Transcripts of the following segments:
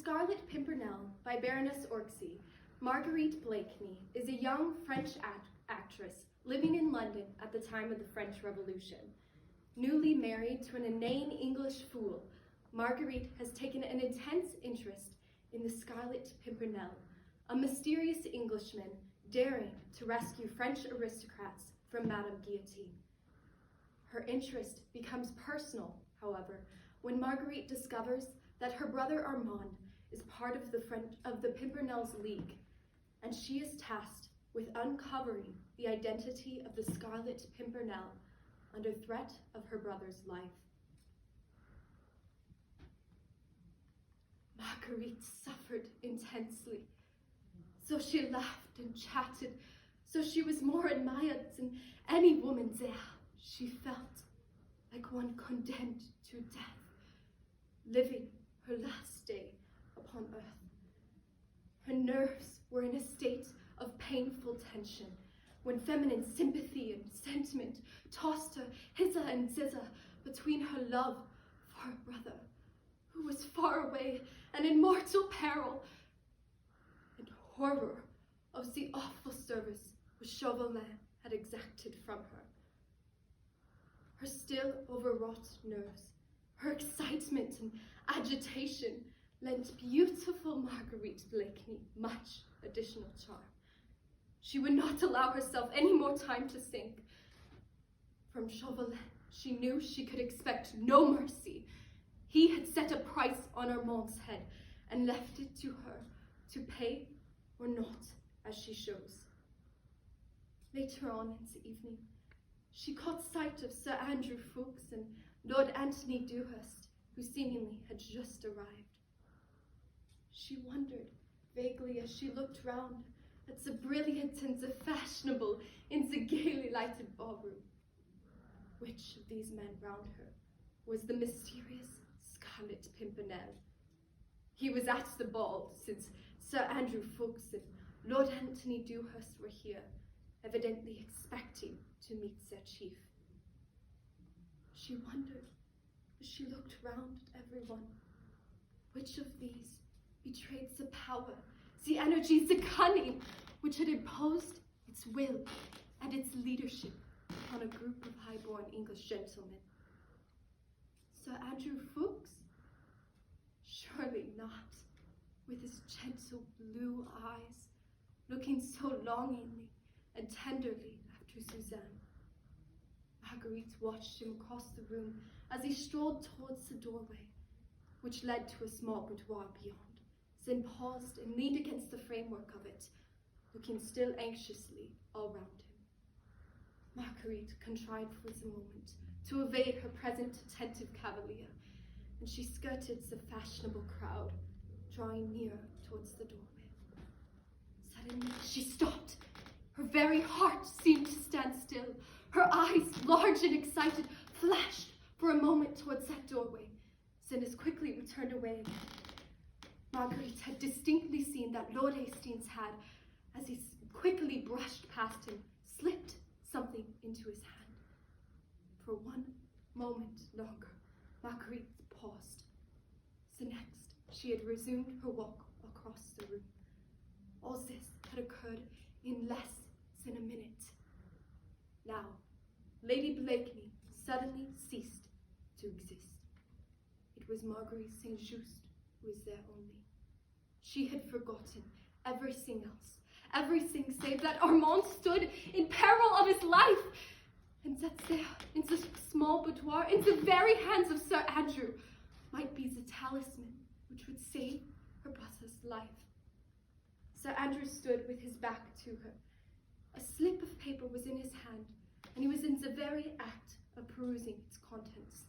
Scarlet Pimpernel by Baroness Orczy, Marguerite Blakeney is a young French actress living in London at the time of the French Revolution. Newly married to an inane English fool, Marguerite has taken an intense interest in the Scarlet Pimpernel, a mysterious Englishman daring to rescue French aristocrats from Madame Guillotine. Her interest becomes personal, however, when Marguerite discovers that her brother Armand is part of the Pimpernel's League, and she is tasked with uncovering the identity of the Scarlet Pimpernel under threat of her brother's life. Marguerite suffered intensely. So she laughed and chatted, so she was more admired than any woman there. She felt like one condemned to death, living her last day upon earth. Her nerves were in a state of painful tension when feminine sympathy and sentiment tossed her hither and thither between her love for her brother, who was far away and in mortal peril, and horror of the awful service which Chauvelin had exacted from her. Her still overwrought nerves, her excitement and agitation lent beautiful Marguerite Blakeney much additional charm. She would not allow herself any more time to think. From Chauvelin, she knew she could expect no mercy. He had set a price on Armand's head and left it to her to pay or not as she chose. Later on in the evening, she caught sight of Sir Andrew Ffoulkes and Lord Anthony Dewhurst, who seemingly had just arrived. She wondered vaguely as she looked round at the brilliant and the fashionable in the gaily lighted ballroom. Which of these men round her was the mysterious Scarlet Pimpernel? He was at the ball, since Sir Andrew Ffoulkes and Lord Anthony Dewhurst were here, evidently expecting to meet their chief. She wondered as she looked round at everyone, which of these betrayed the power, the energy, the cunning which had imposed its will and its leadership upon a group of high-born English gentlemen. Sir Andrew Ffoulkes? Surely not, with his gentle blue eyes, looking so longingly and tenderly after Suzanne. Marguerite watched him across the room as he strolled towards the doorway, which led to a small boudoir beyond, then paused and leaned against the framework of it, looking still anxiously all round him. Marguerite contrived for the moment to evade her present attentive cavalier, and she skirted the fashionable crowd, drawing nearer towards the doorway. Suddenly she stopped. Her very heart seemed to stand still. Her eyes, large and excited, flashed for a moment towards that doorway, then as quickly returned away again. Marguerite had distinctly seen that Lord Hastings had, as he quickly brushed past him, slipped something into his hand. For one moment longer, Marguerite paused. The next, she had resumed her walk across the room. All this had occurred in less than a minute. Now, Lady Blakeney suddenly ceased to exist. It was Marguerite St-Just who was there only. She had forgotten everything else, everything save that Armand stood in peril of his life, and that there, in the small boudoir, in the very hands of Sir Andrew, might be the talisman which would save her brother's life. Sir Andrew stood with his back to her. A slip of paper was in his hand, and he was in the very act of perusing its contents.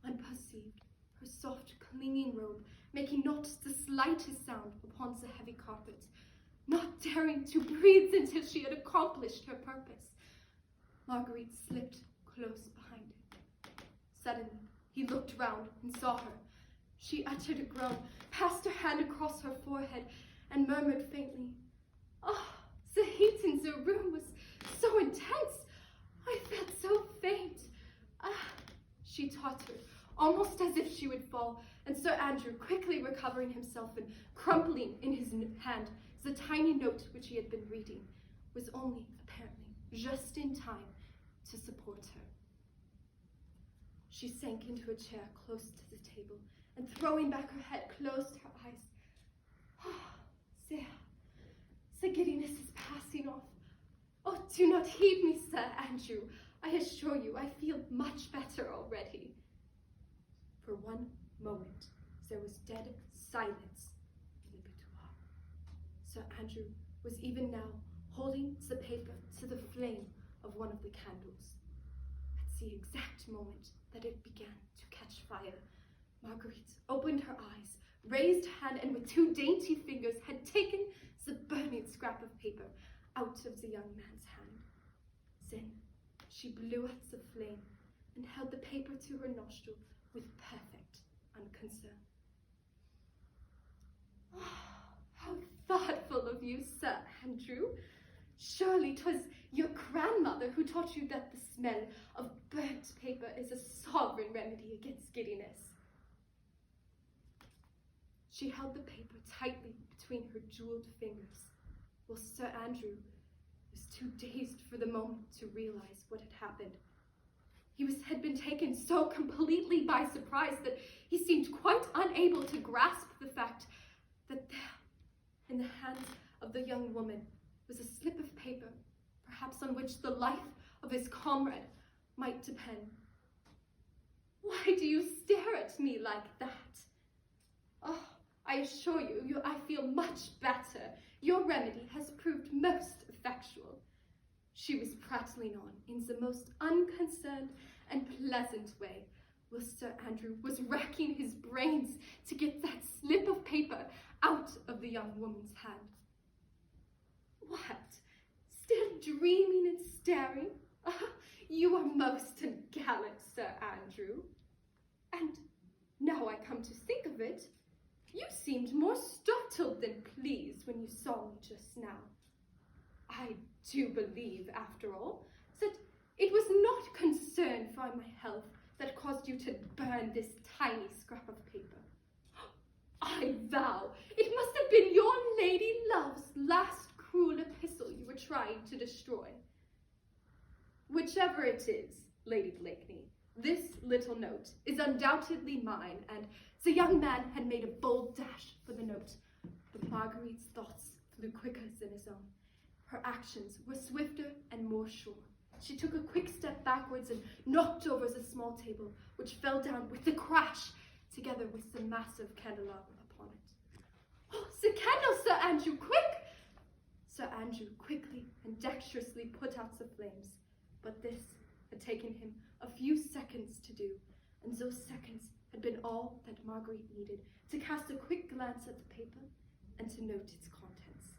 Unperceived, her soft, clinging robe making not the slightest sound upon the heavy carpet, not daring to breathe until she had accomplished her purpose, Marguerite slipped close behind him. Suddenly, he looked round and saw her. She uttered a groan, passed her hand across her forehead, and murmured faintly, "Oh, the heat in the room was so intense. I felt so faint." "Ah," she tottered, almost as if she would fall, and Sir Andrew, quickly recovering himself and crumpling in his hand the tiny note which he had been reading, was only, apparently, just in time to support her. She sank into a chair close to the table, and throwing back her head, closed her eyes. Ah, the giddiness is passing off. Oh, do not heed me, Sir Andrew. I assure you, I feel much better already. For one moment, there was dead silence in the boudoir. Sir Andrew was even now holding the paper to the flame of one of the candles. At the exact moment that it began to catch fire, Marguerite opened her eyes, raised hand, and with two dainty fingers had taken the burning scrap of paper out of the young man's hand. Then she blew out the flame and held the paper to her nostril with perfect unconcern. Oh, how thoughtful of you, Sir Andrew. Surely 'twas your grandmother who taught you that the smell of burnt paper is a sovereign remedy against giddiness. She held the paper tightly between her jeweled fingers, while Sir Andrew was too dazed for the moment to realize what had happened. He had been taken so completely by surprise that he seemed quite unable to grasp the fact that there, in the hands of the young woman, was a slip of paper, perhaps on which the life of his comrade might depend. Why do you stare at me like that? Oh, I assure you, I feel much better. Your remedy has proved most effectual. She was prattling on in the most unconcerned and pleasant way, while Sir Andrew was racking his brains to get that slip of paper out of the young woman's hand. What? Still dreaming and staring? You are most ungallant, Sir Andrew. And now I come to think of it, you seemed more startled than pleased when you saw me just now. I do believe, after all, that it was not concern for my health that caused you to burn this tiny scrap of paper. I vow, it must have been your lady love's last cruel epistle you were trying to destroy. Whichever it is, Lady Blakeney, this little note is undoubtedly mine, and the young man had made a bold dash for the note, but Marguerite's thoughts flew quicker than his own. Her actions were swifter and more sure. She took a quick step backwards and knocked over the small table, which fell down with a crash, together with the massive candelabra upon it. Oh, the candle, Sir Andrew, quick! Sir Andrew quickly and dexterously put out the flames, but this had taken him a few seconds to do, and those seconds had been all that Marguerite needed to cast a quick glance at the paper and to note its contents.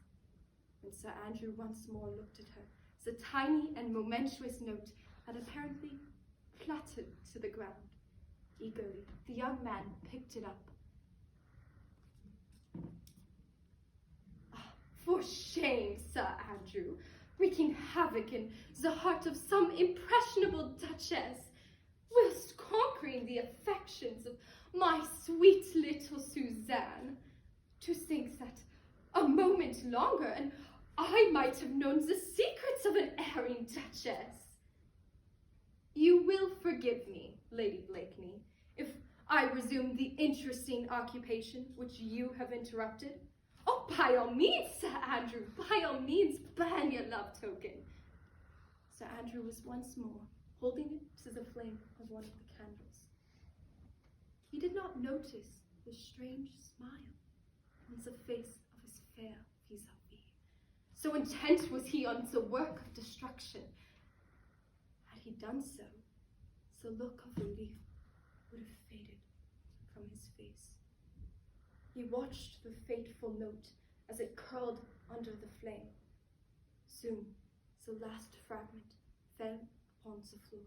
When Sir Andrew once more looked at her, the tiny and momentous note had apparently fluttered to the ground. Eagerly, the young man picked it up. For shame, Sir Andrew, wreaking havoc in the heart of some impressionable duchess, whilst conquering the affections of my sweet little Suzanne. To think that a moment longer and I might have known the secrets of an erring duchess. You will forgive me, Lady Blakeney, if I resume the interesting occupation which you have interrupted. Oh, by all means, Sir Andrew, by all means, burn your love token. Sir Andrew was once more holding it to the flame of one of the candles. He did not notice the strange smile on the face of his fair vis-a-vis. So intent was he on the work of destruction. Had he done so, the look of relief would have faded from his face. He watched the fateful note as it curled under the flame. Soon, the last fragment fell upon the floor,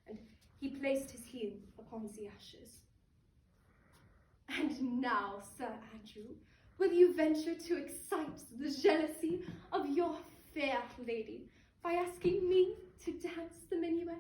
and he placed his heel upon the ashes. And now, Sir Andrew, will you venture to excite the jealousy of your fair lady by asking me to dance the minuet?